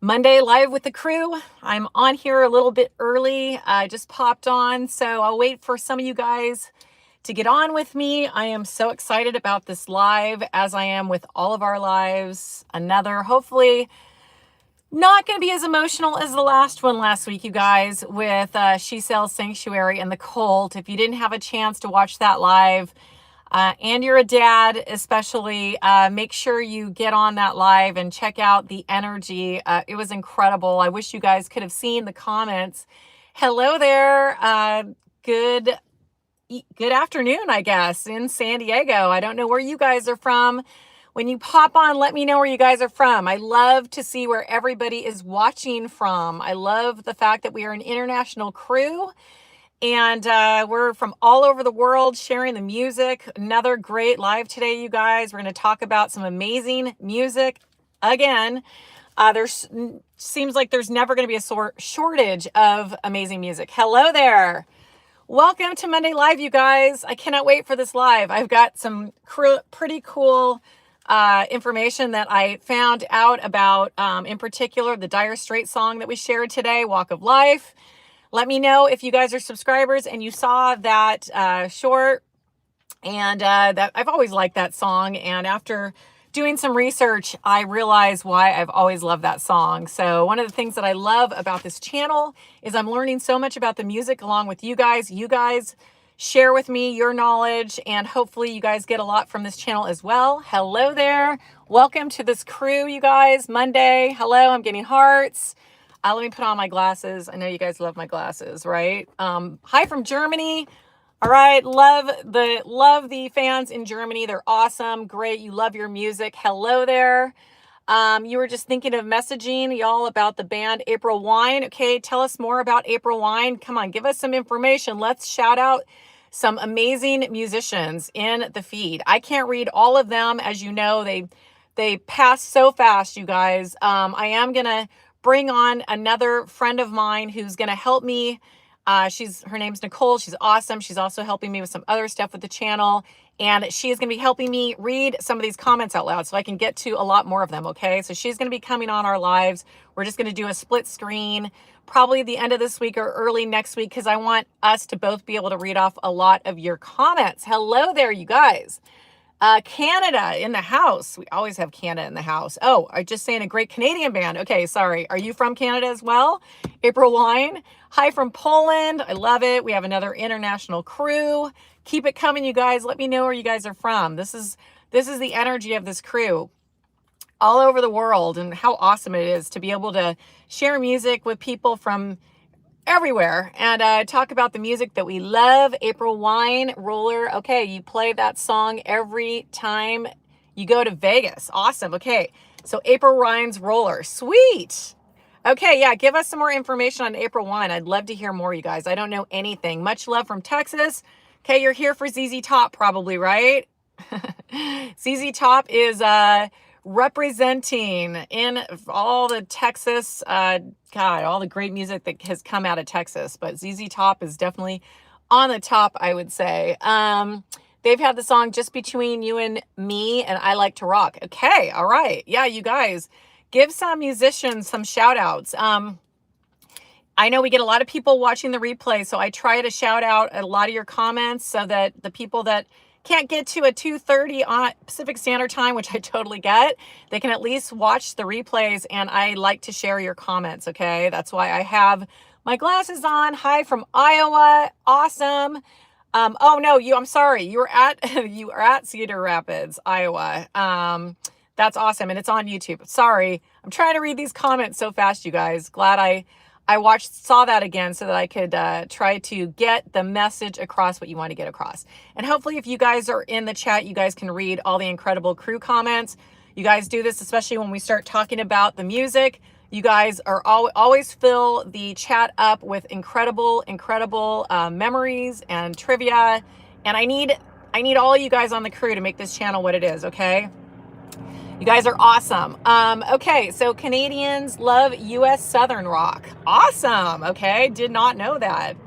Monday live with the crew. I'm on here a little bit early. I just popped on, so I'll wait for some of you guys to get on with me. I am so excited about this live, as I am with all of our lives. Another, hopefully, not going to be as emotional as the last one last week, you guys, with She Sells Sanctuary and the Cult. If you didn't have a chance to watch that live, and you're a dad, especially, make sure you get on that live and check out the energy. It was incredible. I wish you guys could have seen the comments. Hello there. Good afternoon, I guess, in San Diego. I don't know where you guys are from. When you pop on, let me know where you guys are from. I love to see where everybody is watching from. I love the fact that we are an international crew. And we're from all over the world sharing the music. Another great live today, you guys. We're going to talk about some amazing music. Again, there's seems like there's never going to be a shortage of amazing music. Hello there. Welcome to Monday Live, you guys. I cannot wait for this live. I've got some pretty cool information that I found out about, in particular, the Dire Straits song that we shared today, Walk of Life. Let me know if you guys are subscribers and you saw that short, and that I've always liked that song. And after doing some research, I realized why I've always loved that song. So one of the things that I love about this channel is I'm learning so much about the music along with you guys. You guys share with me your knowledge, and hopefully you guys get a lot from this channel as well. Hello there. Welcome to this crew, you guys. Monday. Hello, I'm getting hearts. Let me put on my glasses. I know you guys love my glasses, right? Hi from Germany. All right. Love the fans in Germany. They're awesome. Great. You love your music. Hello there. You were just thinking of messaging y'all about the band April Wine. Okay. Tell us more about April Wine. Come on, give us some information. Let's shout out some amazing musicians in the feed. I can't read all of them. As you know, they pass so fast, you guys. I am going to bring on another friend of mine who's going to help me. Her name's Nicole. She's awesome. She's also helping me with some other stuff with the channel. And she is going to be helping me read some of these comments out loud so I can get to a lot more of them. Okay. So she's going to be coming on our lives. We're just going to do a split screen, probably the end of this week or early next week, because I want us to both be able to read off a lot of your comments. Hello there, you guys. Canada in the house. We always have Canada in the house. Oh, I'm just saying a great Canadian band. Okay, sorry. Are you from Canada as well? April Wine. Hi from Poland. I love it. We have another international crew. Keep it coming, you guys. Let me know where you guys are from. This is the energy of this crew all over the world, and how awesome it is to be able to share music with people from everywhere and talk about the music that we love. April Wine, Roller. Okay, you play that song every time you go to Vegas. Awesome. Okay, so April Wine's Roller. Sweet. Okay, yeah, give us some more information on April Wine. I'd love to hear more, you guys. I don't know anything. Much love from Texas. Okay, you're here for ZZ Top probably, right? ZZ Top is representing in all the Texas, all the great music that has come out of Texas, but ZZ Top is definitely on the top, I would say. They've had the song Just Between You and Me and I Like to Rock. Okay, all right. Yeah, you guys, give some musicians some shout outs. I know we get a lot of people watching the replay, so I try to shout out a lot of your comments so that the people that can't get to a 2:30 on Pacific Standard Time, which I totally get, they can at least watch the replays, and I like to share your comments, okay? That's why I have my glasses on. Hi from Iowa. Awesome. Oh no, I'm sorry. You are at Cedar Rapids, Iowa. That's awesome, and it's on YouTube. Sorry. I'm trying to read these comments so fast, you guys. Glad I saw that again so that I could try to get the message across what you want to get across. And hopefully if you guys are in the chat, you guys can read all the incredible crew comments. You guys do this, especially when we start talking about the music. You guys are always fill the chat up with incredible memories and trivia. And I need all you guys on the crew to make this channel what it is, okay? You guys are awesome. Okay, so Canadians love U.S. Southern rock. Awesome. Okay, did not know that.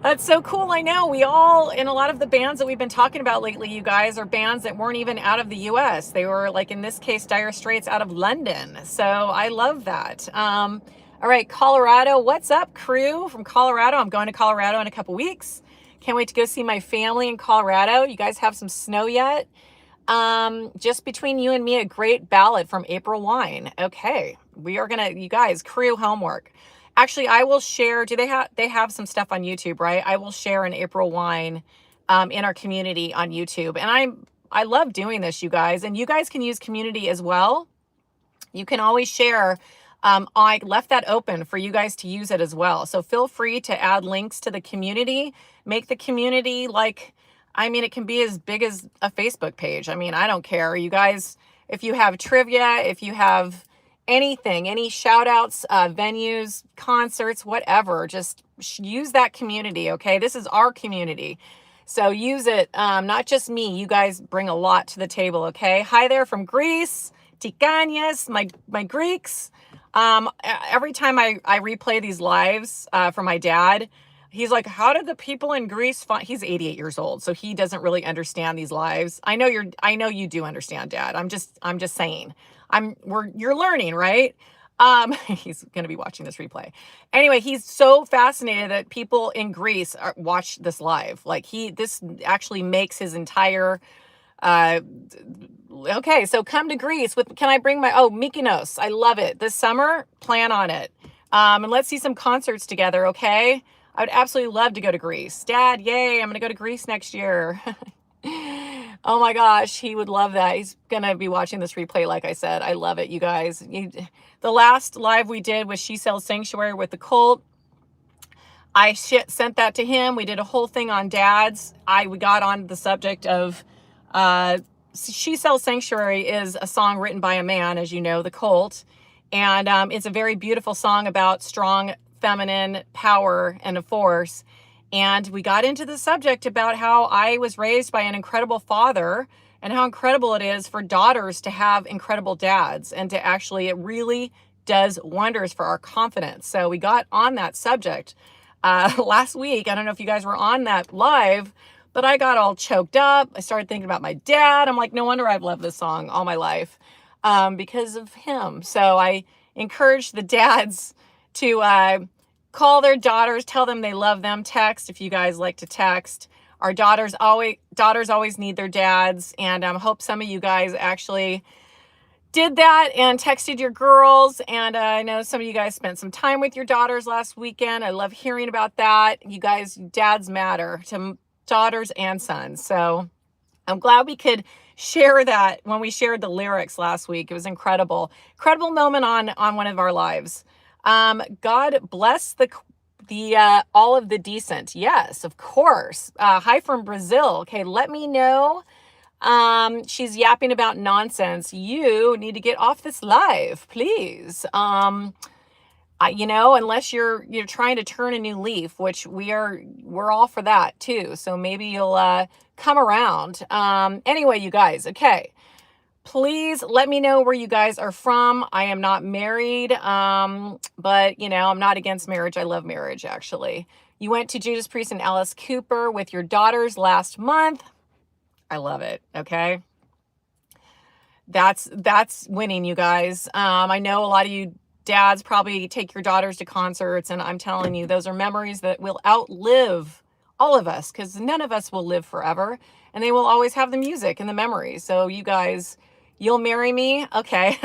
That's so cool. I know we all, in a lot of the bands that we've been talking about lately, you guys, are bands that weren't even out of the US. They were, like in this case, Dire Straits out of London. So I love that. All right, Colorado. What's up, Crue from Colorado? I'm going to Colorado in a couple weeks. Can't wait to go see my family in Colorado. You guys have some snow yet? Just between you and me, a great ballad from April Wine. Okay, we are gonna, you guys, Crue homework. Actually, I will share. Do they have some stuff on YouTube, right? I will share an April Wine in our community on YouTube. And I love doing this, you guys. And you guys can use community as well. You can always share. I left that open for you guys to use it as well. So feel free to add links to the community. Make the community like, I mean, it can be as big as a Facebook page. I mean, I don't care. You guys, if you have trivia, if you have anything, any shout outs, venues, concerts, whatever, just use that community. Okay. This is our community. So use it. Not just me. You guys bring a lot to the table. Okay. Hi there from Greece. Tikanias, my Greeks. Every time I replay these lives for my dad, he's like, how did the people in Greece find, he's 88 years old, so he doesn't really understand these lives. I know you do understand, Dad. I'm just saying. You're learning, right? He's going to be watching this replay. Anyway, he's so fascinated that people in Greece watch this live. Like this actually makes his entire, okay, so come to Greece can I bring Mykonos? I love it. This summer, plan on it. And let's see some concerts together, okay? I would absolutely love to go to Greece. Dad, yay, I'm going to go to Greece next year. Oh my gosh, he would love that. He's going to be watching this replay, like I said. I love it, you guys. The last live we did was She Sells Sanctuary with the Cult. I sent that to him. We did a whole thing on dads. We got on the subject of She Sells Sanctuary is a song written by a man, as you know, the Cult. And it's a very beautiful song about strong feminine power and a force. And we got into the subject about how I was raised by an incredible father and how incredible it is for daughters to have incredible dads, and to actually, it really does wonders for our confidence. So we got on that subject last week. I don't know if you guys were on that live, but I got all choked up. I started thinking about my dad. I'm like, no wonder I've loved this song all my life because of him. So I encourage the dads to call their daughters, tell them they love them, text if you guys like to text. Our daughters always need their dads, and I hope some of you guys actually did that and texted your girls. And I know some of you guys spent some time with your daughters last weekend. I love hearing about that. You guys, dads matter to daughters and sons. So I'm glad we could share that when we shared the lyrics last week. It was incredible moment on one of our lives. God bless the all of the decent. Yes, of course. Hi from Brazil. Okay, let me know. She's yapping about nonsense. You need to get off this live, please. Unless you're trying to turn a new leaf, which we're all for that too. So maybe you'll come around. Anyway, you guys, okay. Please let me know where you guys are from. I am not married, but I'm not against marriage. I love marriage, actually. You went to Judas Priest and Alice Cooper with your daughters last month. I love it. Okay. That's winning, you guys. I know a lot of you dads probably take your daughters to concerts, and I'm telling you, those are memories that will outlive all of us, because none of us will live forever, and they will always have the music and the memories. So you guys, you'll marry me? Okay.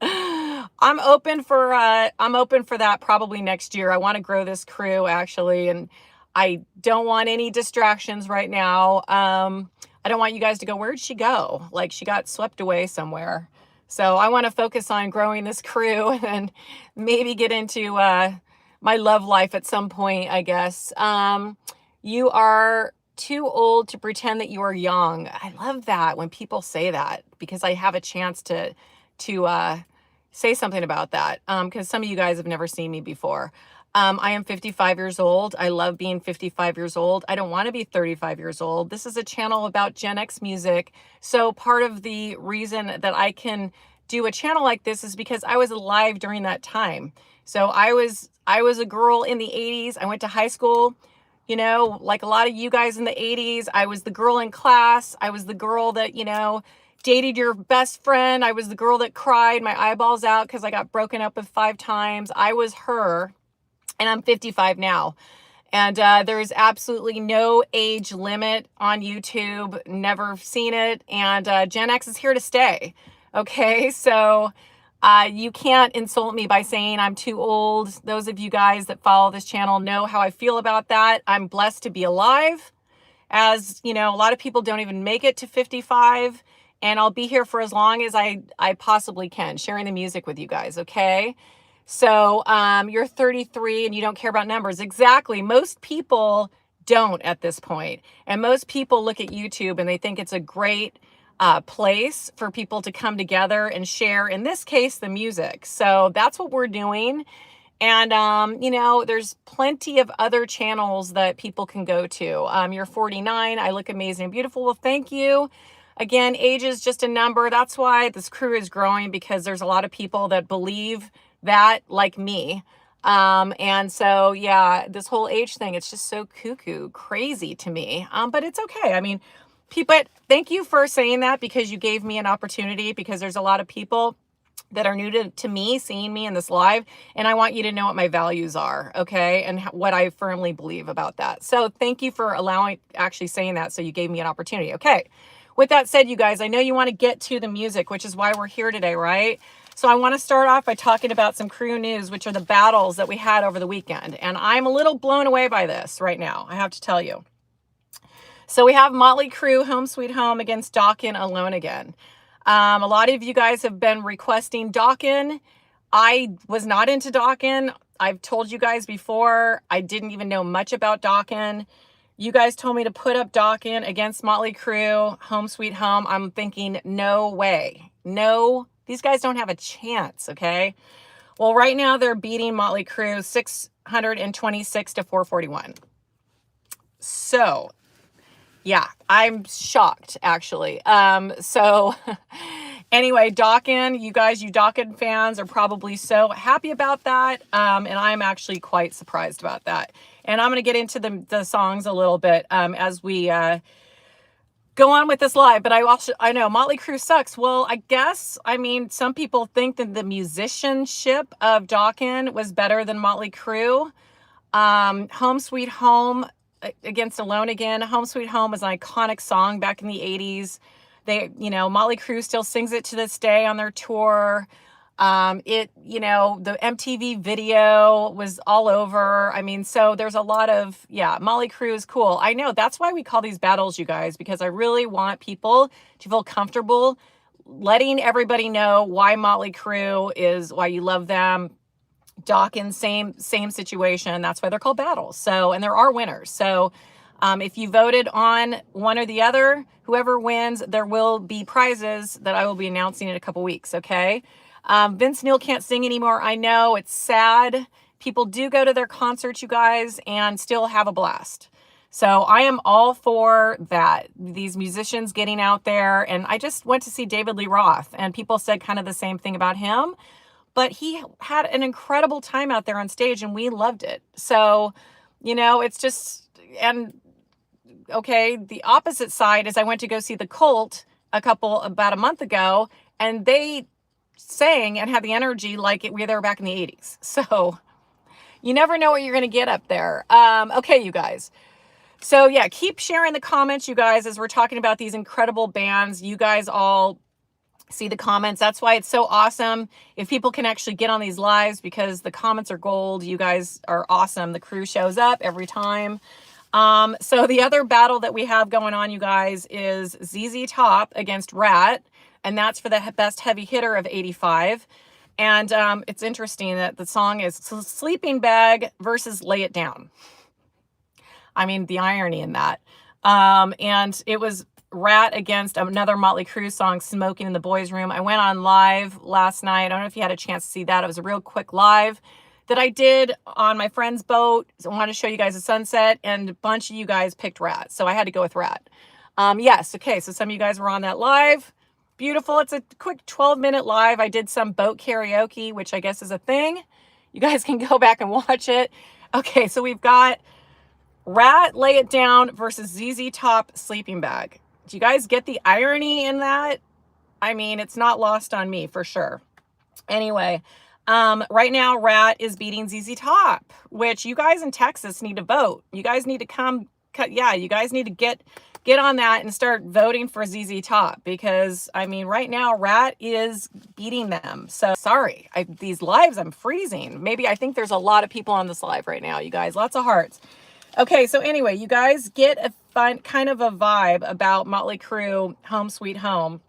I'm open for that probably next year. I want to grow this crew, actually, and I don't want any distractions right now. I don't want you guys to go, where'd she go? Like she got swept away somewhere. So I want to focus on growing this crew and maybe get into my love life at some point, I guess. You are too old to pretend that you are young. I love that when people say that, because I have a chance to say something about that, because some of you guys have never seen me before. I am 55 years old. I love being 55 years old. I don't want to be 35 years old. This is a channel about Gen X music. So part of the reason that I can do a channel like this is because I was alive during that time. So I was a girl in the 80s. I went to high school You know, like a lot of you guys in the 80s, I was the girl in class. I was the girl that, you know, dated your best friend. I was the girl that cried my eyeballs out because I got broken up with 5 times. I was her, and I'm 55 now. And there is absolutely no age limit on YouTube. Never seen it. And Gen X is here to stay. Okay, so you can't insult me by saying I'm too old. Those of you guys that follow this channel know how I feel about that. I'm blessed to be alive. As you know, a lot of people don't even make it to 55. And I'll be here for as long as I possibly can, sharing the music with you guys, okay? So you're 33 and you don't care about numbers. Exactly. Most people don't at this point. And most people look at YouTube and they think it's a great place for people to come together and share, in this case, the music. So that's what we're doing. And, you know, there's plenty of other channels that people can go to. You're 49. I look amazing and beautiful. Well, thank you. Again, age is just a number. That's why this crew is growing, because there's a lot of people that believe that, like me. And so, yeah, this whole age thing, it's just so cuckoo crazy to me. But it's okay. I mean, but thank you for saying that, because you gave me an opportunity, because there's a lot of people that are new to me, seeing me in this live, and I want you to know what my values are, okay, and what I firmly believe about that. So thank you for actually saying that, so you gave me an opportunity. Okay, with that said, you guys, I know you want to get to the music, which is why we're here today, right? So I want to start off by talking about some Crue news, which are the battles that we had over the weekend, and I'm a little blown away by this right now, I have to tell you. So we have Motley Crue, Home Sweet Home, against Dokken, Alone Again. A lot of you guys have been requesting Dokken. I was not into Dokken. I've told you guys before, I didn't even know much about Dokken. You guys told me to put up Dokken against Motley Crue, Home Sweet Home. I'm thinking, no way. No, these guys don't have a chance, okay? Well, right now they're beating Motley Crue 626 to 441. So yeah, I'm shocked, actually. So anyway, Dokken, you guys, you Dokken fans are probably so happy about that. And I'm actually quite surprised about that. And I'm going to get into the songs a little bit as we go on with this live. But I know Motley Crue sucks. Well, I mean, some people think that the musicianship of Dokken was better than Motley Crue. Home Sweet Home against Alone Again. Home Sweet Home was an iconic song back in the 80s. They, you know, Motley Crue still sings it to this day on their tour. You know, the MTV video was all over. I mean, so there's a lot of, yeah, Motley Crue is cool. I know, that's why we call these battles, you guys, because I really want people to feel comfortable letting everybody know why Motley Crue is, why you love them. Dokken, same situation. That's why they're called battles. So, and there are winners. So if you voted on one or the other, whoever wins, there will be prizes that I will be announcing in a couple weeks. Okay. Vince Neil can't sing anymore. I know, it's sad. People do go to their concerts, you guys, and still have a blast. So I am all for that. These musicians getting out there. And I just went to see David Lee Roth, and people said kind of the same thing about him. But he had an incredible time out there on stage, and we loved it. So, you know, it's just, and okay, the opposite side is I went to go see the Cult about a month ago, and they sang and had the energy like they were back in the 80s. So you never know what you're going to get up there. Okay, you guys. So yeah, keep sharing the comments, you guys, as we're talking about these incredible bands. You guys all see the comments. That's why it's so awesome if people can actually get on these lives, because the comments are gold. You guys are awesome. The crew shows up every time. So the other battle that we have going on, you guys, is ZZ Top against Ratt, and that's for the best heavy hitter of 85. And it's interesting that the song is Sleeping Bag versus Lay It Down. I mean, the irony in that. And it was Ratt against another Motley Crue song, Smoking in the Boys' Room. I went on live last night. I don't know if you had a chance to see that. It was a real quick live that I did on my friend's boat. So I want to show you guys the sunset, and a bunch of you guys picked Ratt, so I had to go with Ratt. Yes, okay, so some of you guys were on that live. Beautiful. It's a quick 12-minute live. I did some boat karaoke, which I guess is a thing. You guys can go back and watch it. Okay, so we've got Ratt, Lay It Down versus ZZ Top, Sleeping Bag. Do you guys get the irony in that? I mean, it's not lost on me for sure. Anyway, right now Ratt is beating ZZ Top, which you guys in Texas need to vote. You guys need to come, yeah, you guys need to get on that and start voting for ZZ Top, because I mean, right now Ratt is beating them. So sorry, these lives, I'm freezing. Maybe I think there's a lot of people on this live right now, you guys, lots of hearts. Okay, so anyway, you guys get a fun kind of a vibe about Motley Crue, Home Sweet Home.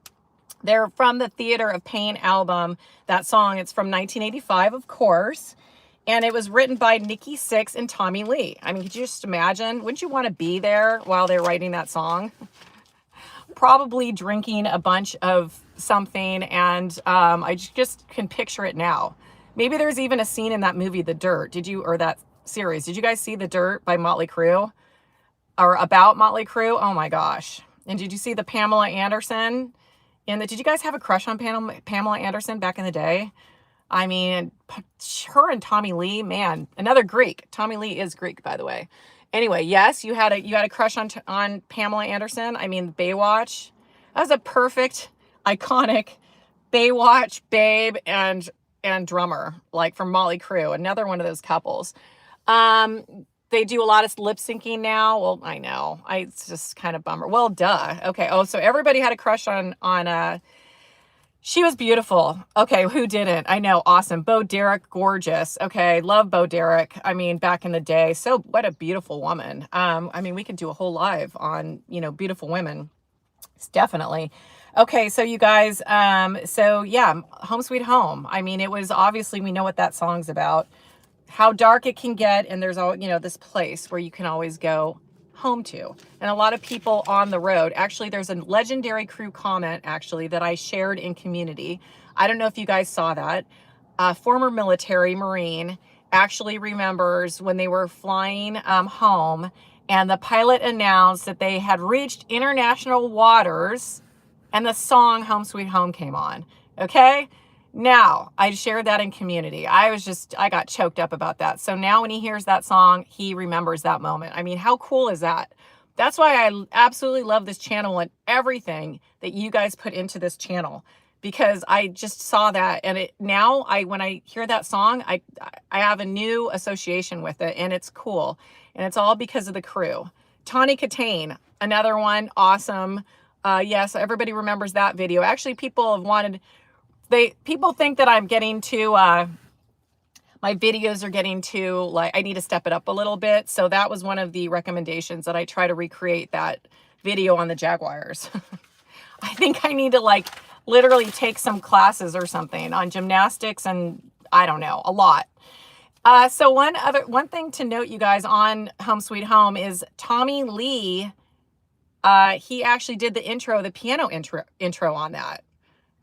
They're from the Theater of Pain album. That song, it's from 1985, of course. And it was written by Nikki Sixx and Tommy Lee. I mean, could you just imagine? Wouldn't you want to be there while they're writing that song? Probably drinking a bunch of something, and I just can picture it now. Maybe there's even a scene in that movie, The Dirt. Or that series. Did you guys see The Dirt by Motley Crue? Or about Motley Crue? Oh my gosh. And did you see the Pamela Anderson? Did you guys have a crush on Pamela Anderson back in the day? I mean, her and Tommy Lee, man, another Greek. Tommy Lee is Greek, by the way. Anyway, yes, you had a crush on Pamela Anderson. I mean, Baywatch. That was a perfect, iconic Baywatch babe and drummer, like from Motley Crue. Another one of those couples. They do a lot of lip syncing now. Well, I know. It's just kind of bummer. Well, duh. Okay. Oh, so everybody had a crush on she was beautiful. Okay, who didn't? I know. Awesome. Bo Derek, gorgeous. Okay, love Bo Derek. I mean, back in the day. So what a beautiful woman. I mean, we could do a whole live on, beautiful women. It's definitely. Okay, so you guys, so yeah, Home Sweet Home. I mean, it was obviously, we know what that song's about. How dark it can get, and there's all, this place where you can always go home to. And a lot of people on the road. Actually, there's a legendary Crue comment actually that I shared in community. I don't know if you guys saw that. A former military Marine actually remembers when they were flying home, and the pilot announced that they had reached international waters, and the song Home Sweet Home came on. Okay. Now, I shared that in community. I got choked up about that. So now when he hears that song, he remembers that moment. I mean, how cool is that? That's why I absolutely love this channel and everything that you guys put into this channel, because I just saw that. And when I hear that song, I have a new association with it, and it's cool. And it's all because of the Crue. Tawny Katane, another one, awesome. Yes, everybody remembers that video. Actually, people think that I'm getting too, my videos are getting too, like, I need to step it up a little bit. So that was one of the recommendations, that I try to recreate that video on the Jaguars. I think I need to literally take some classes or something on gymnastics, and I don't know, a lot. So one thing to note, you guys, on Home Sweet Home is Tommy Lee, he actually did the piano intro on that.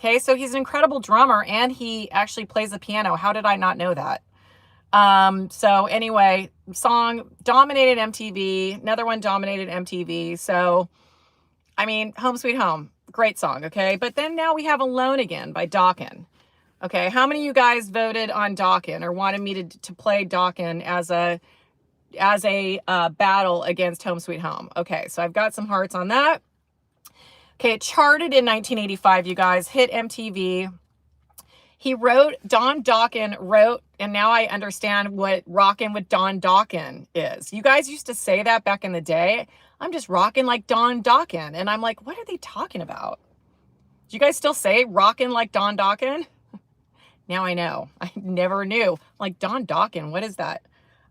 Okay, so he's an incredible drummer, and he actually plays the piano. How did I not know that? So anyway, song dominated MTV. Another one dominated MTV. So, I mean, Home Sweet Home, great song, okay? But then now we have Alone Again by Dokken. Okay, how many of you guys voted on Dokken or wanted me to play Dokken as a battle against Home Sweet Home? Okay, so I've got some hearts on that. Okay, it charted in 1985, you guys, hit MTV. Don Dokken wrote, and now I understand what rockin' with Don Dokken is. You guys used to say that back in the day. I'm just rocking like Don Dokken. And I'm like, what are they talking about? Do you guys still say rockin' like Don Dokken? Now I know. I never knew. Like, Don Dokken, what is that?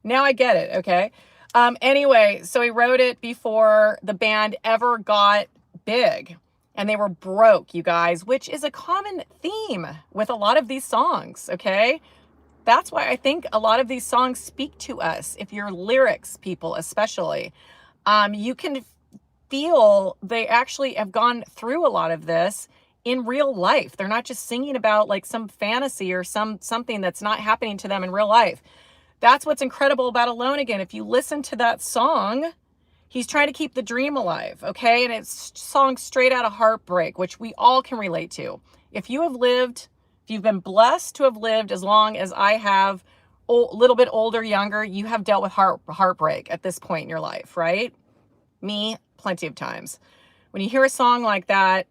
Now I get it, okay? Anyway, so he wrote it before the band ever got big, and they were broke, you guys, which is a common theme with a lot of these songs. Okay, that's why I think a lot of these songs speak to us. If you're lyrics people, especially, you can feel they actually have gone through a lot of this in real life. They're not just singing about like some fantasy or something that's not happening to them in real life. That's what's incredible about Alone Again. If you listen to that song, he's trying to keep the dream alive, okay? And it's song straight out of heartbreak, which we all can relate to. If you've been blessed to have lived as long as I have, little bit older, younger, you have dealt with heartbreak at this point in your life, right? Me, plenty of times. When you hear a song like that,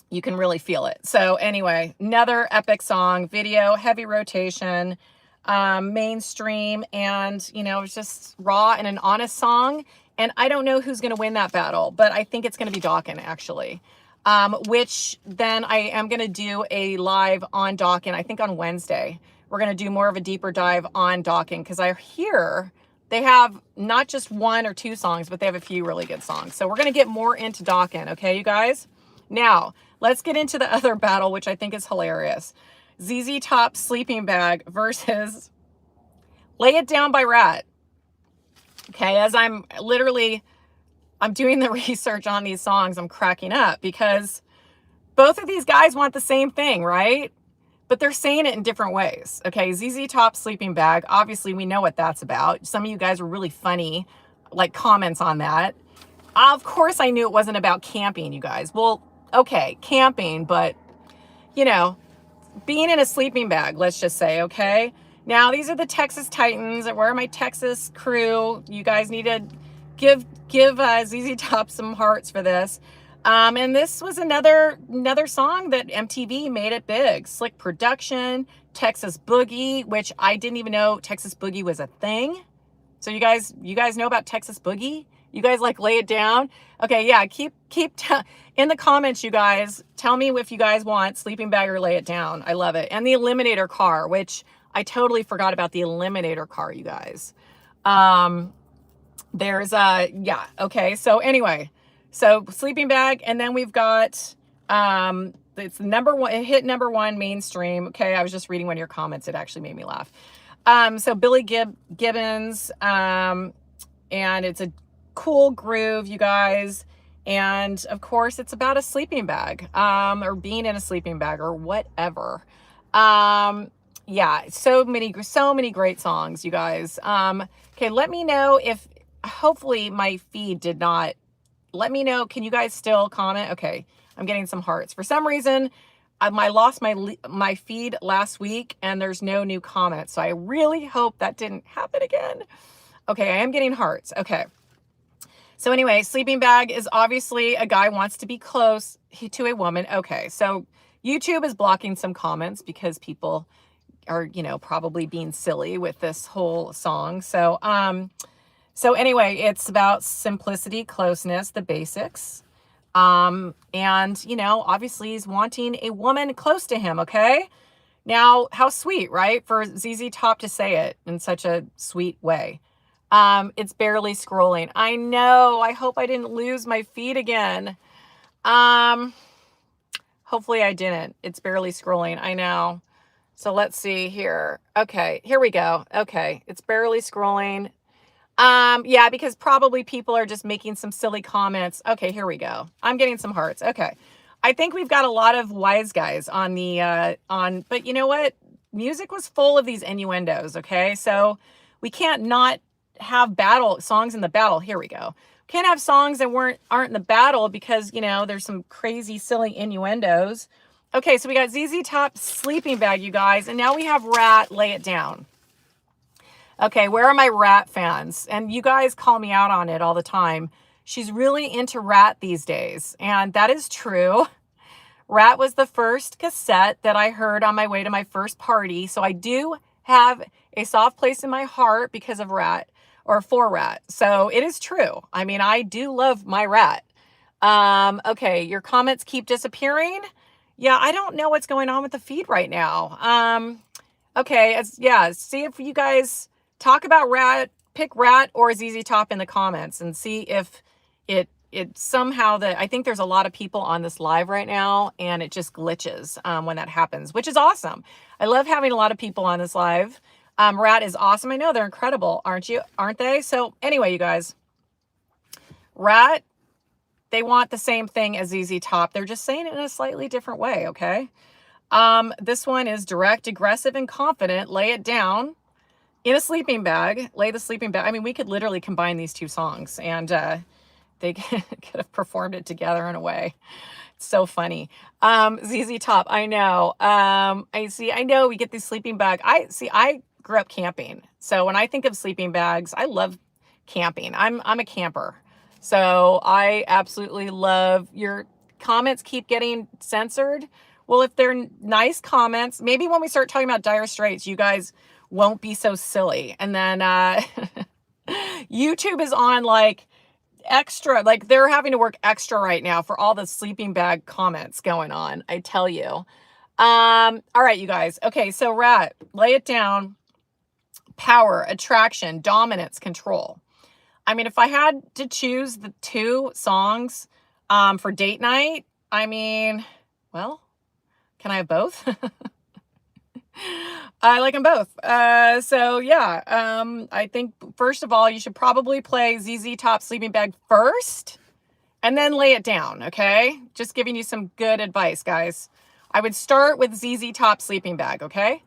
you can really feel it. So anyway, another epic song, video, heavy rotation, mainstream, and it's just raw and an honest song. And I don't know who's going to win that battle, but I think it's going to be Dokken, actually. Which then I am going to do a live on Dokken, I think on Wednesday. We're going to do more of a deeper dive on Dokken, because I hear they have not just 1 or 2 songs, but they have a few really good songs. So we're going to get more into Dokken, okay, you guys? Now, let's get into the other battle, which I think is hilarious. ZZ Top Sleeping Bag versus Lay It Down by Ratt. Okay, as I'm doing the research on these songs, I'm cracking up because both of these guys want the same thing, right? But they're saying it in different ways. Okay, ZZ Top Sleeping Bag, obviously we know what that's about. Some of you guys were really funny, like comments on that. Of course I knew it wasn't about camping, you guys. Well, okay, camping, but being in a sleeping bag, let's just say, okay? Now, these are the Texas Titans. Where are my Texas crew? You guys need to give ZZ Top some hearts for this. And this was another song that MTV made it big. Slick production, Texas Boogie, which I didn't even know Texas Boogie was a thing. So you guys know about Texas Boogie? You guys like Lay It Down? Okay, yeah, keep in the comments, you guys. Tell me if you guys want Sleeping Bag or Lay It Down. I love it. And the Eliminator car, which I totally forgot about the Eliminator car, you guys. There's yeah, okay. So anyway, so Sleeping Bag, and then we've got it's #1, it hit #1 mainstream. Okay, I was just reading one of your comments. It actually made me laugh. So Billy Gibbons, and it's a cool groove, you guys. And of course it's about a sleeping bag, or being in a sleeping bag or whatever. Yeah, so many great songs, you guys. Okay, let me know if, hopefully my feed did not, let me know. Can you guys still comment? Okay, I'm getting some hearts. For some reason, I lost my feed last week and there's no new comments. So I really hope that didn't happen again. Okay, I am getting hearts. Okay. So anyway, sleeping bag is obviously a guy wants to be close to a woman. Okay, so YouTube is blocking some comments because people are, probably being silly with this whole song. So, so anyway, it's about simplicity, closeness, the basics. And, obviously he's wanting a woman close to him, okay? Now, how sweet, right? For ZZ Top to say it in such a sweet way. It's barely scrolling. I know. I hope I didn't lose my feed again. Hopefully I didn't. It's barely scrolling. I know. So let's see here. Okay, here we go. Okay, it's barely scrolling. Yeah, because probably people are just making some silly comments. Okay, here we go. I'm getting some hearts. Okay. I think we've got a lot of wise guys on the, but you know what? Music was full of these innuendos, okay? So we can't not have songs in the battle. Here we go. Can't have songs that aren't in the battle because, there's some crazy, silly innuendos. Okay, so we got ZZ Top Sleeping Bag, you guys, and now we have Ratt, Lay It Down. Okay, where are my Ratt fans? And you guys call me out on it all the time. She's really into Ratt these days, and that is true. Ratt was the first cassette that I heard on my way to my first party, so I do have a soft place in my heart because of Ratt, or for Ratt. So it is true. I mean, I do love my Ratt. Okay, your comments keep disappearing. Yeah, I don't know what's going on with the feed right now. Okay, see if you guys talk about Ratt, pick Ratt or ZZ Top in the comments and see if it somehow I think there's a lot of people on this live right now and it just glitches when that happens, which is awesome. I love having a lot of people on this live. Ratt is awesome. I know they're incredible, aren't they? So anyway, you guys, Ratt, they want the same thing as ZZ Top. They're just saying it in a slightly different way, okay? This one is direct, aggressive, and confident. Lay it down in a sleeping bag. Lay the sleeping bag. I mean, we could literally combine these two songs and they could have performed it together in a way. It's so funny. ZZ Top, I know. I know we get these sleeping bag. I grew up camping. So when I think of sleeping bags, I love camping. I'm a camper. So I absolutely love your comments keep getting censored. Well, if they're nice comments, maybe when we start talking about Dire Straits, you guys won't be so silly. And then YouTube is on like extra, like they're having to work extra right now for all the sleeping bag comments going on, I tell you. All right, you guys. Okay, so Ratt, lay it down. Power, attraction, dominance, control. I mean, if I had to choose the two songs for date night, I mean, well, can I have both? I like them both. So yeah, I think first of all, you should probably play ZZ Top Sleeping Bag first and then lay it down. Okay. Just giving you some good advice, guys. I would start with ZZ Top Sleeping Bag. Okay.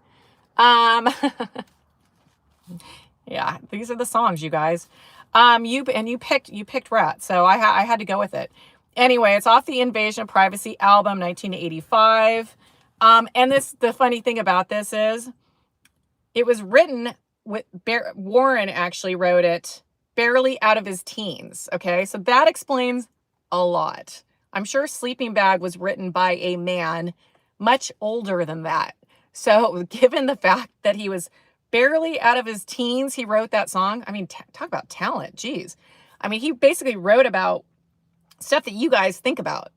Yeah, these are the songs, you guys. You picked Ratt, so I had to go with it. Anyway, it's off the Invasion of Privacy album, 1985. And the funny thing about this is it was written with Warren actually wrote it barely out of his teens. Okay, so that explains a lot. I'm sure Sleeping Bag was written by a man much older than that. So given the fact that he was barely out of his teens, he wrote that song. I mean, talk about talent. Geez. I mean, he basically wrote about stuff that you guys think about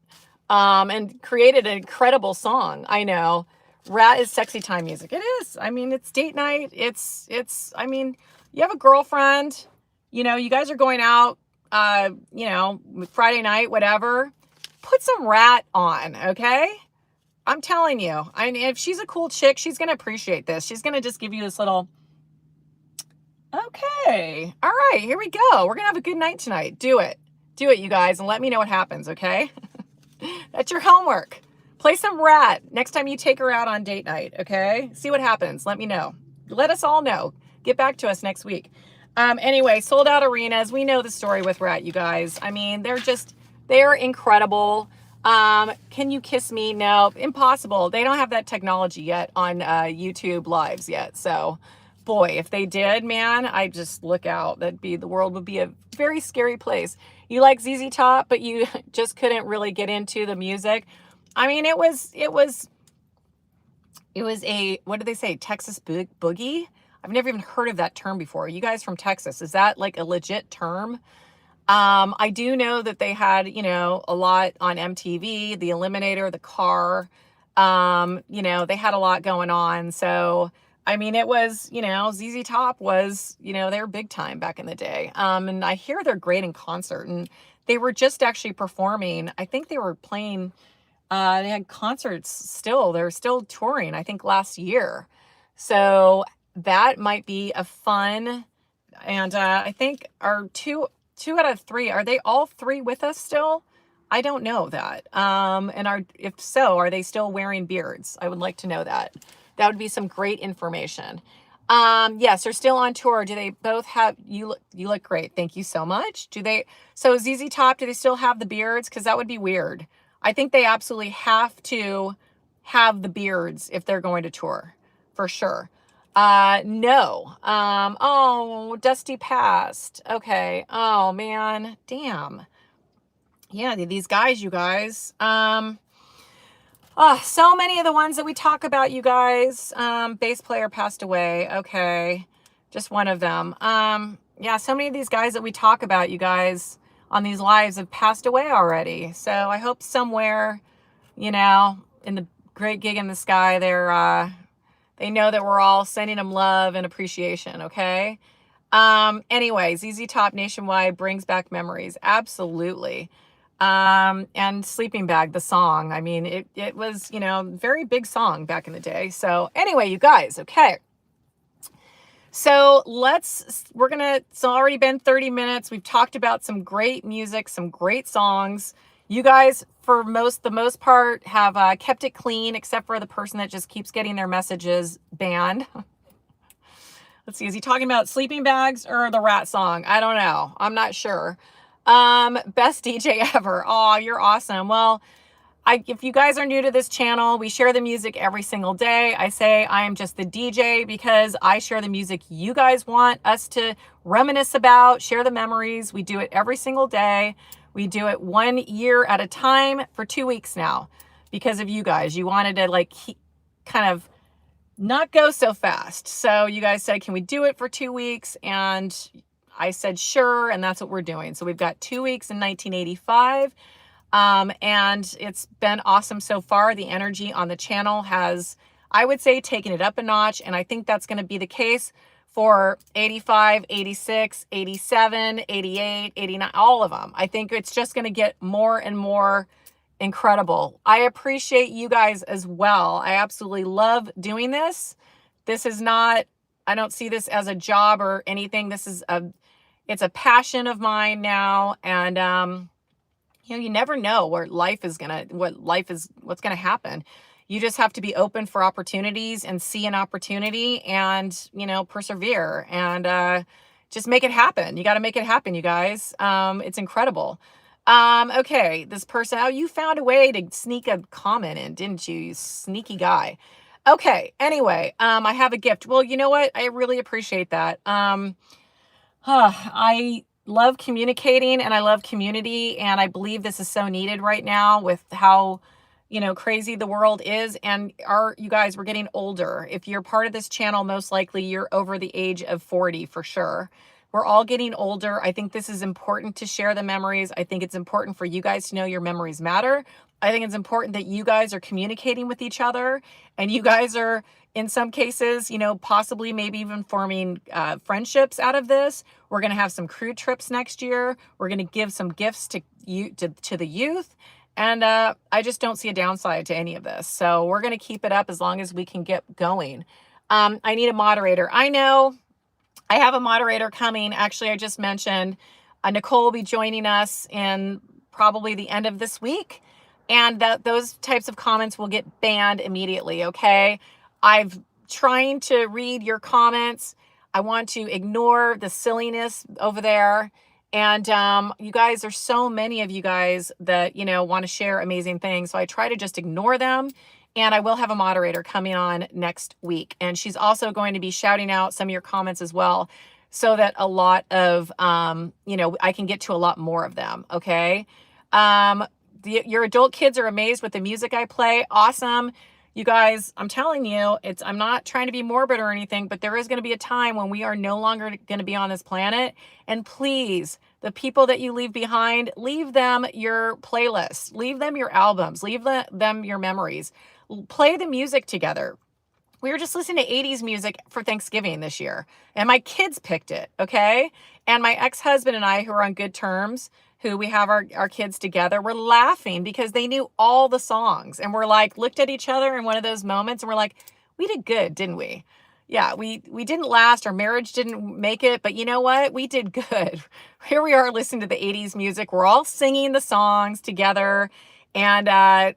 and created an incredible song. I know. Ratt is sexy time music. It is. I mean, it's date night. I mean, you have a girlfriend, you know, you guys are going out, you know, Friday night, whatever. Put some Ratt on, okay? I'm telling you, if she's a cool chick, she's going to appreciate this. She's going to just give you this little, okay, all right, here we go. We're going to have a good night tonight. Do it, you guys, and let me know what happens, okay? That's your homework. Play some Ratt next time you take her out on date night, okay? See what happens. Let me know. Let us all know. Get back to us next week. Anyway, sold out arenas. We know the story with Ratt, you guys. I mean, they're incredible. Can you kiss me? No, impossible. They don't have that technology yet on YouTube lives yet. So boy, if they did, man, I just look out. The world would be a very scary place. You like ZZ Top, but you just couldn't really get into the music. I mean, it was a, what do they say? Texas boogie? I've never even heard of that term before. You guys from Texas, is that like a legit term? I do know that they had, you know, a lot on MTV, the Eliminator, the Car, you know, they had a lot going on. So, I mean, it was, you know, ZZ Top was, you know, they were big time back in the day. And I hear they're great in concert, and they were just actually performing. I think they were playing, they had concerts still, they're still touring, I think last year. So that might be a fun, and I think our two out of three, are they all three with us still? I don't know that. And if so, are they still wearing beards? I would like to know that. That would be some great information. Yes, they're still on tour. Do they both have, you look great. Thank you so much. So ZZ Top, do they still have the beards? Because that would be weird. I think they absolutely have to have the beards if they're going to tour, for sure. No. Oh, Dusty passed. Okay. Oh man, damn. Yeah, these guys, you guys. Oh, so many of the ones that we talk about, you guys. Bass player passed away. Okay. Just one of them. Yeah, so many of these guys that we talk about, you guys, on these lives have passed away already. So I hope somewhere, you know, in the great gig in the sky, they know that we're all sending them love and appreciation, okay? Anyway, ZZ Top Nationwide brings back memories. Absolutely. And Sleeping Bag, the song. I mean, it was, you know, very big song back in the day. So anyway, you guys, okay. So it's already been 30 minutes. We've talked about some great music, some great songs. You guys, for the most part, have kept it clean, except for the person that just keeps getting their messages banned. Let's see, is he talking about Sleeping Bags or the Ratt song? I don't know. I'm not sure. Best DJ ever. Oh, you're awesome. Well, if you guys are new to this channel, we share the music every single day. I say I am just the DJ because I share the music you guys want us to reminisce about, share the memories. We do it every single day. We do it 1 year at a time for 2 weeks now because of you guys. You wanted to like kind of not go so fast. So you guys said, can we do it for 2 weeks? And I said, sure. And that's what we're doing. So we've got 2 weeks in 1985. And it's been awesome so far. The energy on the channel has, I would say, taken it up a notch. And I think that's going to be the case for 85, 86, 87, 88, 89, all of them. I think it's just going to get more and more incredible. I appreciate you guys as well. I absolutely love doing this. This is not, I don't see this as a job or anything. It's a passion of mine now. And, you never know what's going to happen. You just have to be open for opportunities and see an opportunity and, persevere and, just make it happen. You got to make it happen, you guys. It's incredible. Okay. This person, you found a way to sneak a comment in, didn't you? You sneaky guy. Okay. Anyway, I have a gift. Well, you know what? I really appreciate that. I love communicating and I love community. And I believe this is so needed right now with how, crazy the world is. And you guys, we're getting older. If you're part of this channel, most likely you're over the age of 40 for sure. We're all getting older. I think this is important to share the memories. I think it's important for you guys to know your memories matter. I think it's important that you guys are communicating with each other and you guys are, in some cases, possibly maybe even forming friendships out of this. We're going to have some Crue trips next year. We're going to give some gifts to the youth. And I just don't see a downside to any of this. So we're going to keep it up as long as we can get going. I need a moderator. I know I have a moderator coming. Actually, I just mentioned Nicole will be joining us in probably the end of this week. And those types of comments will get banned immediately, okay? I've trying to read your comments. I want to ignore the silliness over there. And you guys, there's so many of you guys that, want to share amazing things. So I try to just ignore them. And I will have a moderator coming on next week. And she's also going to be shouting out some of your comments as well, so that a lot of, I can get to a lot more of them, okay? Your adult kids are amazed with the music I play. Awesome. You guys, I'm telling you, I'm not trying to be morbid or anything, but there is going to be a time when we are no longer going to be on this planet. And please, the people that you leave behind, leave them your playlists, leave them your albums, leave them your memories, play the music together. We were just listening to 80s music for Thanksgiving this year, and my kids picked it, okay? And my ex-husband and I, who are on good terms, who we have our kids together, we're laughing because they knew all the songs. And we're like, looked at each other in one of those moments and we're like, we did good, didn't we? Yeah, we didn't last. Our marriage didn't make it, but you know what? We did good. Here we are listening to the 80s music. We're all singing the songs together. And,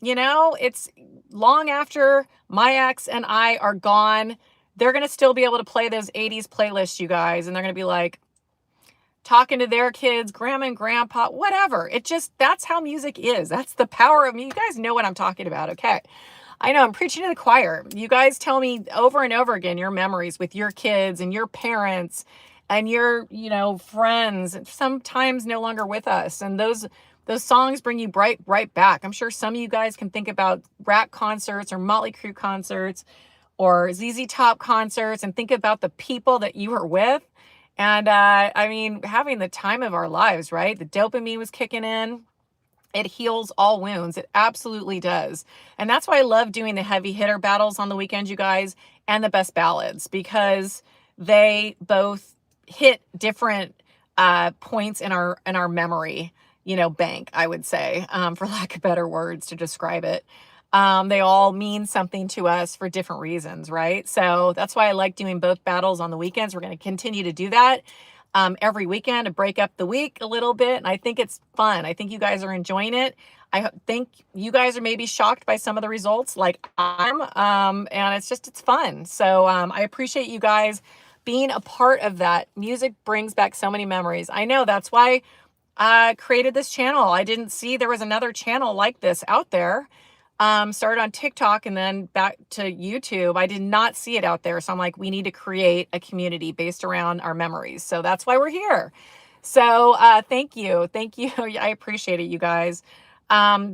it's long after my ex and I are gone, they're going to still be able to play those 80s playlists, you guys. And they're going to be like, talking to their kids, grandma and grandpa, whatever. That's how music is. That's the power of me. You guys know what I'm talking about. Okay. I know I'm preaching to the choir. You guys tell me over and over again, your memories with your kids and your parents and your, friends, sometimes no longer with us. And those songs bring you right back. I'm sure some of you guys can think about Ratt concerts or Motley Crue concerts or ZZ Top concerts and think about the people that you were with. And, having the time of our lives, right? The dopamine was kicking in. It heals all wounds. It absolutely does. And that's why I love doing the heavy hitter battles on the weekends, you guys, and the best ballads, because they both hit different points in our memory, bank, I would say, for lack of better words to describe it. They all mean something to us for different reasons, right? So that's why I like doing both battles on the weekends. We're going to continue to do that every weekend to break up the week a little bit. And I think it's fun. I think you guys are enjoying it. I think you guys are maybe shocked by some of the results like I'm, and it's fun. So I appreciate you guys being a part of that. Music brings back so many memories. I know that's why created this channel. I didn't see there was another channel like this out there. Started on TikTok and then back to YouTube. I did not see it out there. So I'm like, we need to create a community based around our memories. So that's why we're here. So thank you. Thank you. I appreciate it, you guys.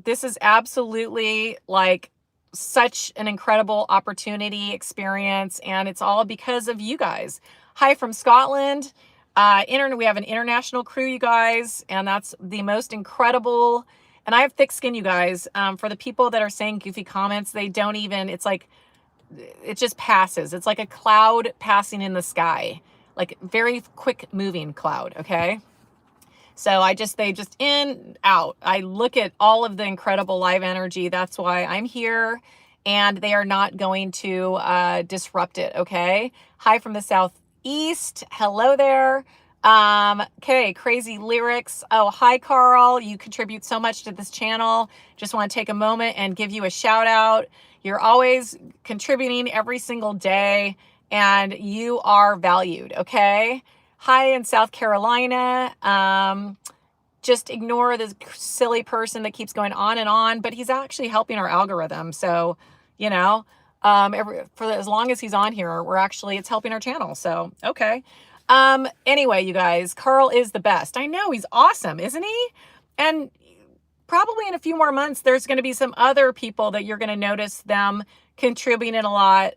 This is absolutely like such an incredible opportunity experience. And it's all because of you guys. Hi from Scotland. We have an international crew, you guys, and that's the most incredible. And I have thick skin, you guys. For the people that are saying goofy comments, they don't even, it's like, it just passes. It's like a cloud passing in the sky, like very quick moving cloud. Okay. So they just in, out. I look at all of the incredible live energy. That's why I'm here, and they are not going to disrupt it. Okay. Hi from the Southeast. Hello there. Okay, crazy lyrics. Oh, hi, Carl. You contribute so much to this channel. Just want to take a moment and give you a shout out. You're always contributing every single day, and you are valued. Okay. Hi in South Carolina. Just ignore this silly person that keeps going on and on, but he's actually helping our algorithm. So, you know, for as long as he's on here, it's helping our channel. So, okay. Anyway, you guys, Carl is the best. I know, he's awesome, isn't he? And probably in a few more months, there's going to be some other people that you're going to notice them contributing a lot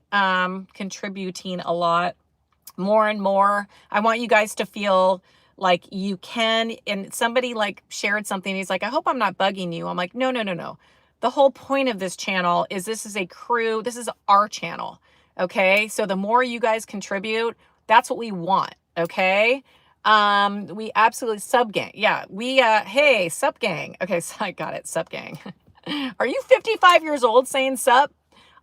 more and more. I want you guys to feel like you can, and somebody like shared something. He's like, I hope I'm not bugging you. I'm like, no. The whole point of this channel is this is a crew. This is our channel. Okay. So the more you guys contribute, that's what we want. Okay. We absolutely sub gang. Yeah. Hey, sup gang. Okay. So I got it. Sup gang. Are you 55 years old saying sup?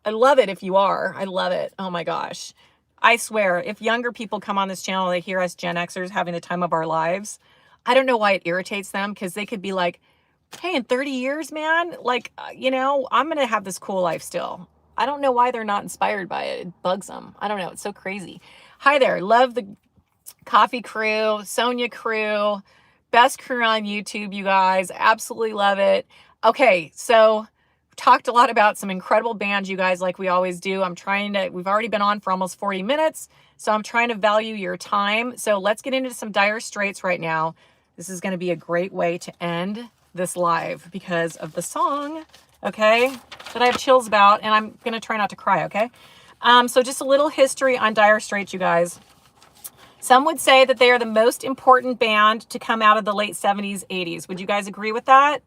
I love it. If you are, I love it. Oh my gosh. I swear, if younger people come on this channel, they hear us Gen Xers having the time of our lives. I don't know why it irritates them, because they could be like, hey, in 30 years, man, like, I'm going to have this cool life still. I don't know why they're not inspired by it. It bugs them. I don't know. It's so crazy. Hi there. Love the coffee crew, Sonia crew, best crew on YouTube, you guys. Absolutely love it. Okay. So talked a lot about some incredible bands, you guys, like we always do. We've already been on for almost 40 minutes. So I'm trying to value your time. So let's get into some Dire Straits right now. This is going to be a great way to end this live because of the song, okay, that I have chills about, and I'm going to try not to cry, okay? So just a little history on Dire Straits, you guys. Some would say that they are the most important band to come out of the late 70s, 80s. Would you guys agree with that?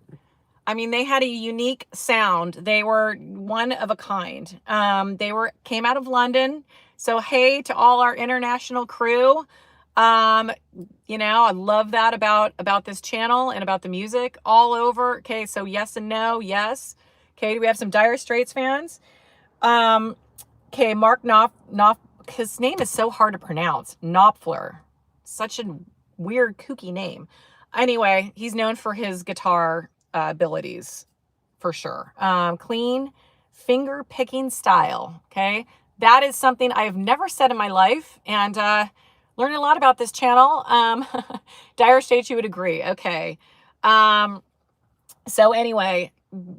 I mean, they had a unique sound. They were one of a kind. Came out of London. So, hey, to all our international crew. I love that about this channel and about the music all over. Okay, so yes and no, yes. Okay, do we have some Dire Straits fans? Okay, Mark Knopfler. His name is so hard to pronounce. Knopfler. Such a weird, kooky name. Anyway, he's known for his guitar abilities, for sure. Clean finger picking style. Okay, that is something I have never said in my life, and learned a lot about this channel. Dire Straits, you would agree. Okay. So anyway,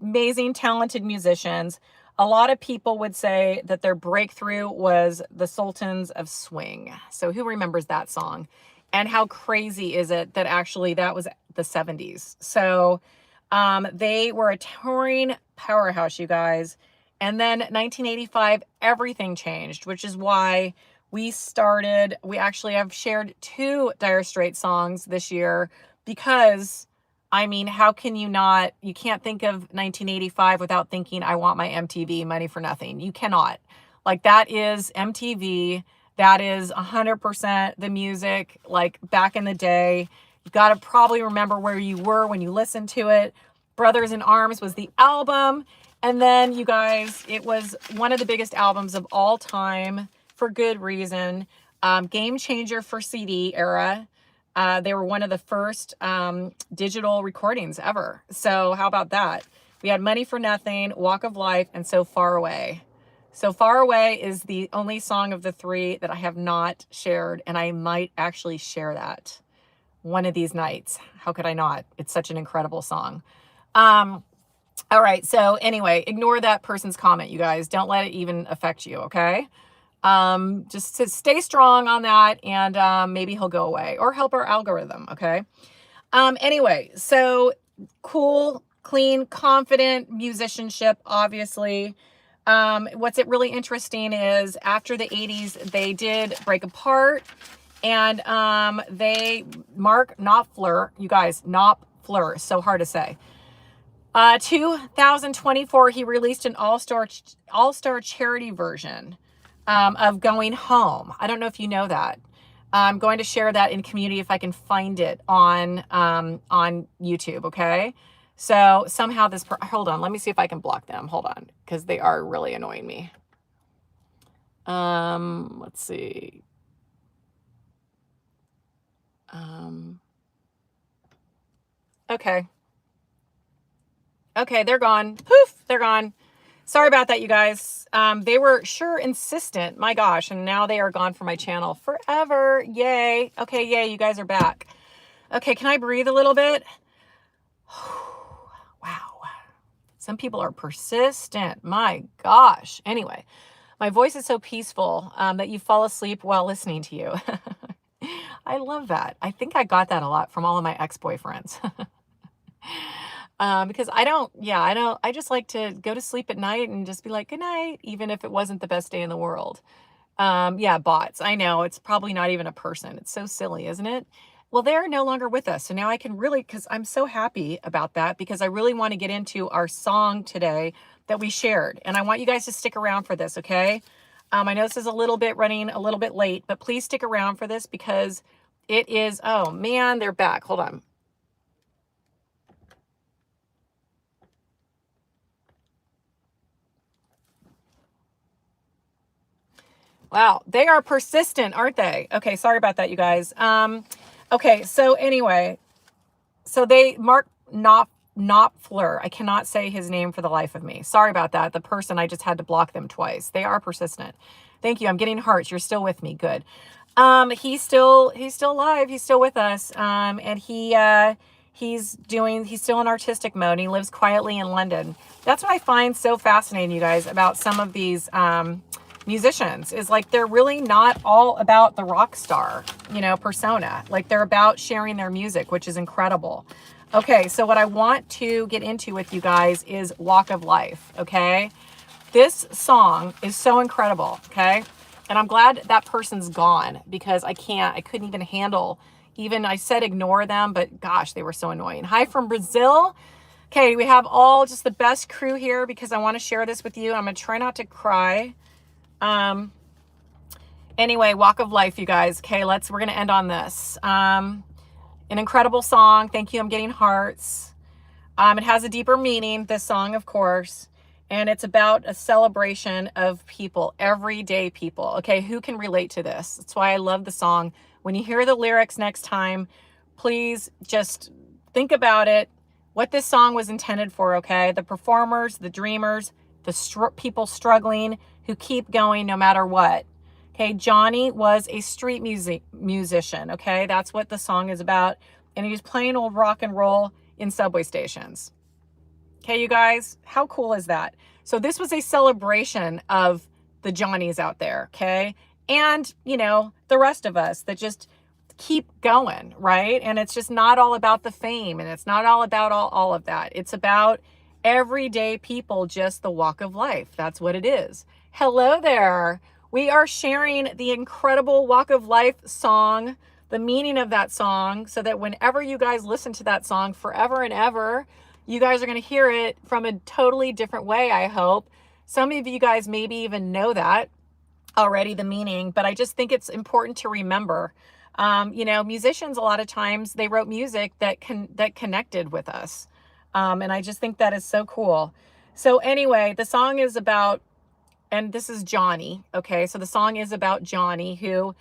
amazing, talented musicians. A lot of people would say that their breakthrough was the Sultans of Swing. So who remembers that song? And how crazy is it that actually that was the 70s? So they were a touring powerhouse, you guys. And then 1985, everything changed, which is why we actually have shared 2 Dire Straits songs this year, because, I mean, how can you can't think of 1985 without thinking, I want my MTV, Money for Nothing. You cannot. Like, that is MTV. That is 100% the music, like back in the day. You've got to probably remember where you were when you listened to it. Brothers in Arms was the album. And then, you guys, it was one of the biggest albums of all time for good reason. Game changer for CD era. They were one of the first digital recordings ever. So how about that? We had Money for Nothing, Walk of Life, and So Far Away. So Far Away is the only song of the 3 that I have not shared, and I might actually share that. one of these nights. How could I not? It's such an incredible song. All right. So anyway, ignore that person's comment, you guys. Don't let it even affect you. Okay. Just to stay strong on that, and maybe he'll go away or help our algorithm. Okay. Anyway, so cool, clean, confident musicianship, obviously. What's it really interesting is after the 80s, they did break apart, and Mark Knopfler, you guys, Knopfler, so hard to say. 2024, he released an all-star charity version of Going Home. I don't know if you know that. I'm going to share that in community if I can find it on YouTube, okay? So somehow hold on, let me see if I can block them. Hold on, because they are really annoying me. Let's see. Okay. Okay, they're gone. Poof, they're gone. Sorry about that, you guys. They were sure insistent. My gosh, and now they are gone from my channel forever. Yay. Okay, yay, you guys are back. Okay, can I breathe a little bit? Wow. Some people are persistent. My gosh. Anyway, my voice is so peaceful that you fall asleep while listening to you. I love that. I think I got that a lot from all of my ex-boyfriends. Because I just like to go to sleep at night and just be like, good night, even if it wasn't the best day in the world. Yeah, bots. I know it's probably not even a person. It's so silly, isn't it? Well, they're no longer with us. So now I can really, because I'm so happy about that, because I really want to get into our song today that we shared. And I want you guys to stick around for this, okay? I know this is running a little bit late, but please stick around for this because it is, oh man, they're back. Hold on. Wow, they are persistent, aren't they? Okay, sorry about that, you guys. Okay, so anyway, so Mark Knopfler, I cannot say his name for the life of me. Sorry about that. The person, I just had to block them twice. They are persistent. Thank you. I'm getting hearts. You're still with me. Good. He's still alive. He's still with us. And he's still in artistic mode. He lives quietly in London. That's what I find so fascinating, you guys, about some of these, musicians is like they're really not all about the rock star, persona. Like they're about sharing their music, which is incredible. Okay, so what I want to get into with you guys is Walk of Life, okay? This song is so incredible, okay? And I'm glad that person's gone because I couldn't even handle, I said ignore them, but gosh, they were so annoying. Hi from Brazil. Okay, we have all just the best crew here because I want to share this with you. I'm going to try not to cry. Anyway, Walk of Life, you guys. Okay, we're going to end on this. An incredible song. Thank you. I'm getting hearts. It has a deeper meaning, this song, of course, and it's about a celebration of people, everyday people. Okay, who can relate to this? That's why I love the song. When you hear the lyrics next time, please just think about it, what this song was intended for, okay? The performers, the dreamers, the people struggling who keep going no matter what. Okay, Johnny was a street musician, okay? That's what the song is about. And he was playing old rock and roll in subway stations. Okay, you guys, how cool is that? So this was a celebration of the Johnnies out there, okay? And, the rest of us that just keep going, right? And it's just not all about the fame, and it's not all about all of that. It's about everyday people, just the walk of life. That's what it is. Hello there. We are sharing the incredible Walk of Life song, the meaning of that song, so that whenever you guys listen to that song forever and ever, you guys are going to hear it from a totally different way, I hope. Some of you guys maybe even know that already, the meaning, but I just think it's important to remember. Musicians, a lot of times, they wrote music that connected with us. And I just think that is so cool. So anyway, the song is about, and this is Johnny, okay? So the song is about Johnny who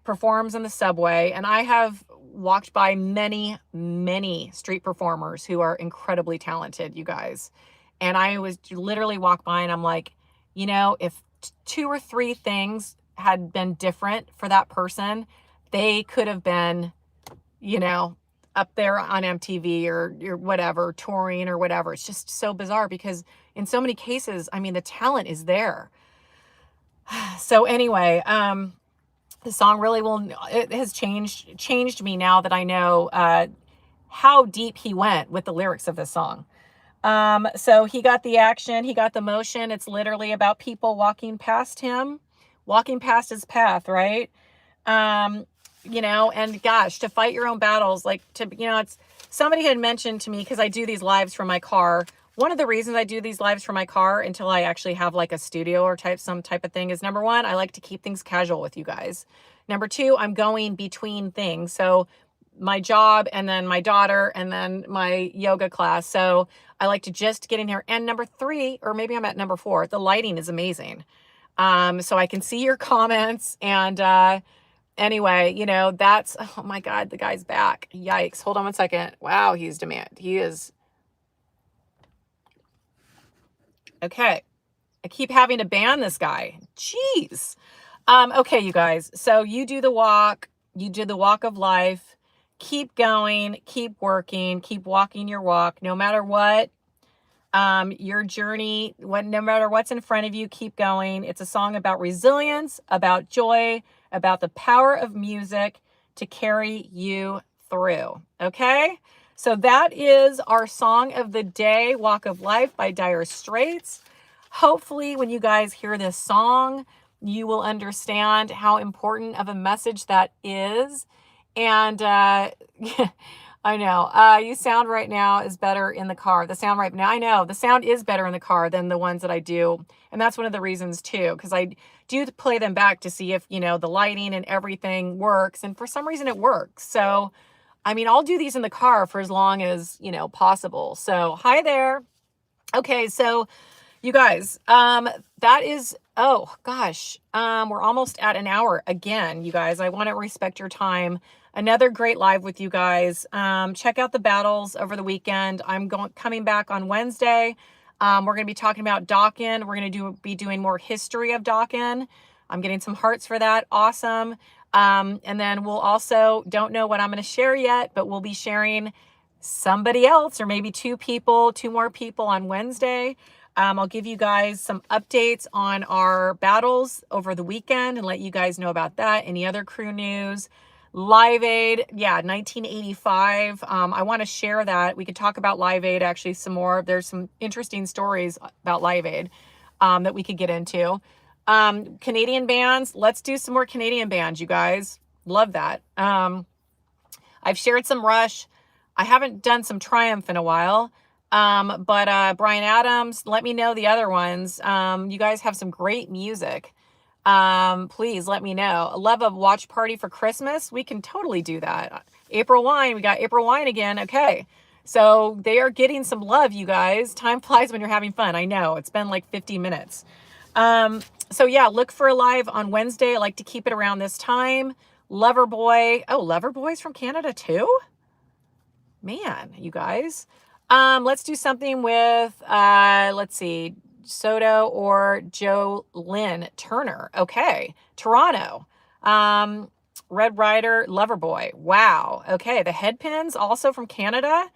performs in the subway. And I have walked by many, many street performers who are incredibly talented, you guys. And I was literally walk by and I'm like, if 2 or 3 things had been different for that person, they could have been you know, up there on MTV or whatever, touring or whatever. It's just so bizarre because in so many cases, I mean, the talent is there. So anyway, the song really it has changed me now that I know how deep he went with the lyrics of this song. So he got the action, he got the motion. It's literally about people walking past him, walking past his path, right? um and gosh, to fight your own battles, like, to, it's, somebody had mentioned to me, because I do these lives from my car. One of the reasons I do these lives from my car until I actually have like a studio or some type of thing is, number one, I like to keep things casual with you guys. Number two, I'm going between things, so my job and then my daughter and then my yoga class, so I like to just get in here. And number three, or maybe I'm at number four, the lighting is amazing. So I can see your comments. And anyway, that's, oh my God, the guy's back. Yikes. Hold on one second. Wow, he's demand. He is. Okay. I keep having to ban this guy. Jeez. Okay, you guys. So you do the walk. You do the walk of life. Keep going. Keep working. Keep walking your walk. No matter what, your journey, no matter what's in front of you, keep going. It's a song about resilience, about joy, about the power of music to carry you through. Okay. So that is our song of the day, Walk of Life by Dire Straits. Hopefully when you guys hear this song, you will understand how important of a message that is. And I know. You sound right now is better in the car. The sound right now, I know the sound is better in the car than the ones that I do. And that's one of the reasons too, because I do play them back to see if, the lighting and everything works. And for some reason it works. So, I mean, I'll do these in the car for as long as, possible. So hi there. Okay. So you guys, that is, oh gosh, we're almost at an hour again, you guys. I want to respect your time. Another great live with you guys. Check out the battles over the weekend. I'm coming back on Wednesday. We're going to be talking about Dokken. We're going to be doing more history of Dokken. I'm getting some hearts for that. Awesome. And then we'll also, don't know what I'm going to share yet, but we'll be sharing somebody else, or maybe two more people on Wednesday. I'll give you guys some updates on our battles over the weekend and let you guys know about that. Any other Crue news? Live Aid, yeah, 1985. I want to share that. We could talk about Live Aid actually some more. There's some interesting stories about Live Aid that we could get into. Canadian bands, let's do some more Canadian bands, you guys. Love that. I've shared some Rush. I haven't done some Triumph in a while. But Bryan Adams, let me know the other ones. You guys have some great music. Please let me know. Love a watch party for Christmas. We can totally do that. April Wine. We got April Wine again. Okay. So they are getting some love, you guys. Time flies when you're having fun. I know it's been like 50 minutes. So yeah, look for a live on Wednesday. I like to keep it around this time. Loverboy. Oh, Loverboy's from Canada too? Man, you guys. Let's do something with, let's see, Soto or Joe Lynn Turner. Okay. Toronto. Red Rider, Loverboy. Wow. Okay. The Headpins, also from Canada.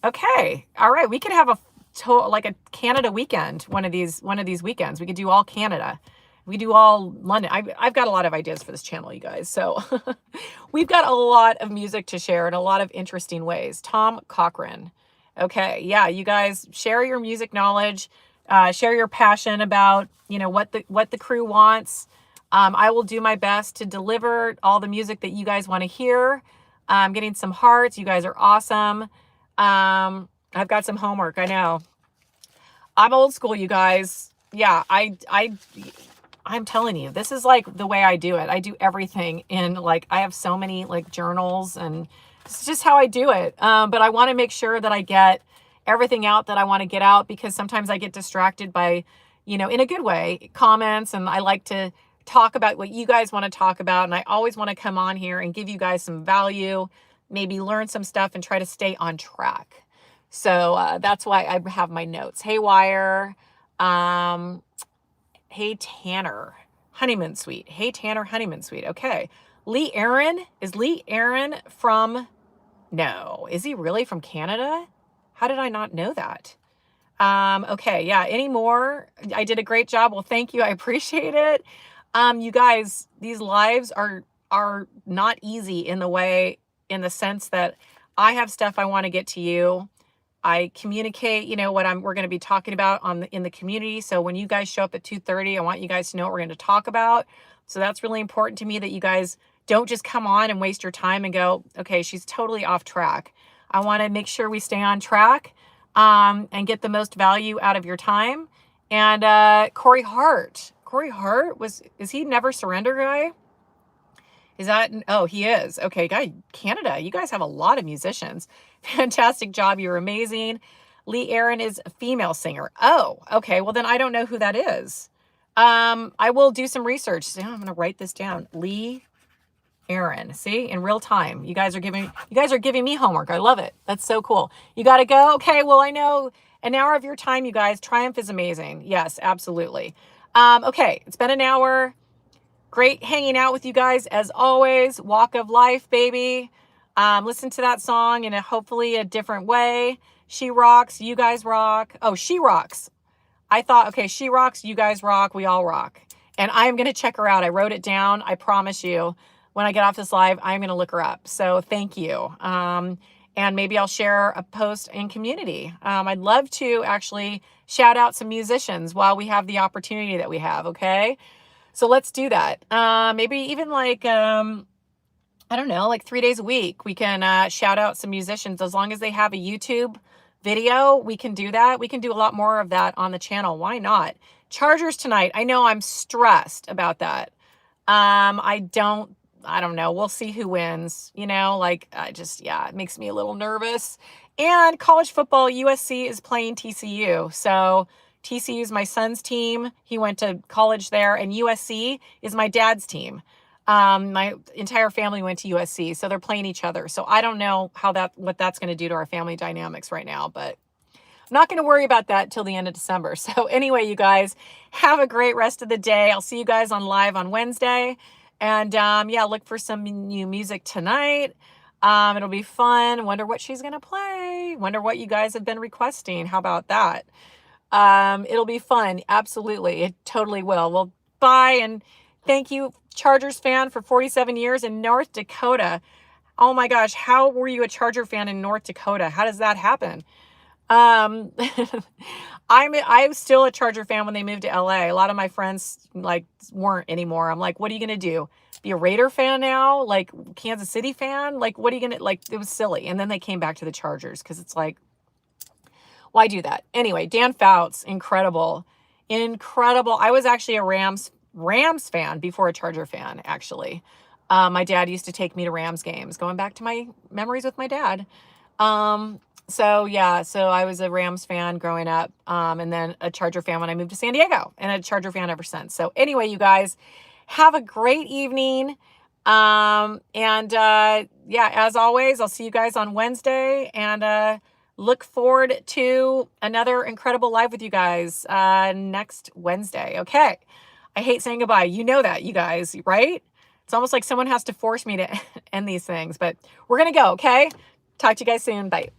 Okay. All right. We could have like a Canada weekend one of these weekends. We could do all Canada. We do all London. I've got a lot of ideas for this channel, you guys. So we've got a lot of music to share in a lot of interesting ways. Tom Cochran. Okay. Yeah. You guys share your music knowledge, share your passion about, what the Crue wants. I will do my best to deliver all the music that you guys want to hear. I'm getting some hearts. You guys are awesome. I've got some homework. I know. I'm old school, you guys. Yeah. I'm telling you, this is like the way I do it. I do everything in like, I have so many like journals, and it's just how I do it. But I want to make sure that I get everything out that I want to get out, because sometimes I get distracted by, in a good way, comments. And I like to talk about what you guys want to talk about. And I always want to come on here and give you guys some value, maybe learn some stuff and try to stay on track. So that's why I have my notes. Haywire. Hey Tanner, Honeymoon Suite. Hey Tanner, Honeymoon Suite. Okay. Lee Aaron, is Lee Aaron from, no, is he really from Canada? How did I not know that? Okay, yeah, any more? I did a great job. Well, thank you. I appreciate it. You guys, these lives are not easy in the sense that I have stuff I want to get to you. I communicate, what we're going to be talking about in the community. So when you guys show up at 2:30, I want you guys to know what we're going to talk about. So that's really important to me, that you guys don't just come on and waste your time and go, okay, she's totally off track. I want to make sure we stay on track, and get the most value out of your time. And Corey Hart is he Never Surrender guy? Is that, oh, he is. Okay, guy, Canada, you guys have a lot of musicians. Fantastic job. You're amazing. Lee Aaron is a female singer. Oh, okay. Well, then I don't know who that is. I will do some research. So I'm going to write this down. Lee Aaron. See, in real time. You guys are giving me homework. I love it. That's so cool. You got to go. Okay. Well, I know an hour of your time, you guys. Triumph is amazing. Yes, absolutely. Okay. It's been an hour. Great hanging out with you guys as always. Walk of life, baby. Listen to that song in hopefully a different way. She rocks. You guys rock. Oh, she rocks. I thought, okay, she rocks. You guys rock. We all rock. And I'm going to check her out. I wrote it down. I promise you, when I get off this live, I'm going to look her up. So thank you. And maybe I'll share a post in community. I'd love to actually shout out some musicians while we have the opportunity that we have. Okay. So let's do that. Maybe even like, I don't know, like 3 days a week, we can shout out some musicians. As long as they have a YouTube video, we can do that. We can do a lot more of that on the channel. Why not? Chargers tonight. I know I'm stressed about that. I don't know. We'll see who wins, it makes me a little nervous. And college football, USC is playing TCU. So TCU is my son's team. He went to college there, and USC is my dad's team. My entire family went to USC, so they're playing each other. So I don't know what that's going to do to our family dynamics right now, but I'm not going to worry about that till the end of December. So anyway, you guys have a great rest of the day. I'll see you guys on live on Wednesday. And look for some new music tonight. It'll be fun. Wonder what she's going to play. Wonder what you guys have been requesting. How about that? It'll be fun. Absolutely. It totally will. Well, bye. And thank you, Chargers fan, for 47 years in North Dakota. Oh my gosh. How were you a Charger fan in North Dakota? How does that happen? I'm still a Charger fan when they moved to LA. A lot of my friends weren't anymore. I'm like, what are you going to do? Be a Raider fan now? Like Kansas City fan? Like, what are you going to, it was silly. And then they came back to the Chargers because it's like, why do that? Anyway, Dan Fouts, incredible. I was actually a Rams fan before a Charger fan, actually. My dad used to take me to Rams games, going back to my memories with my dad. So I was a Rams fan growing up, and then a Charger fan when I moved to San Diego, and a Charger fan ever since. So anyway, you guys have a great evening. As always, I'll see you guys on Wednesday, and look forward to another incredible live with you guys next Wednesday. Okay. I hate saying goodbye. You know that, you guys, right? It's almost like someone has to force me to end these things, but we're going to go. Okay. Talk to you guys soon. Bye.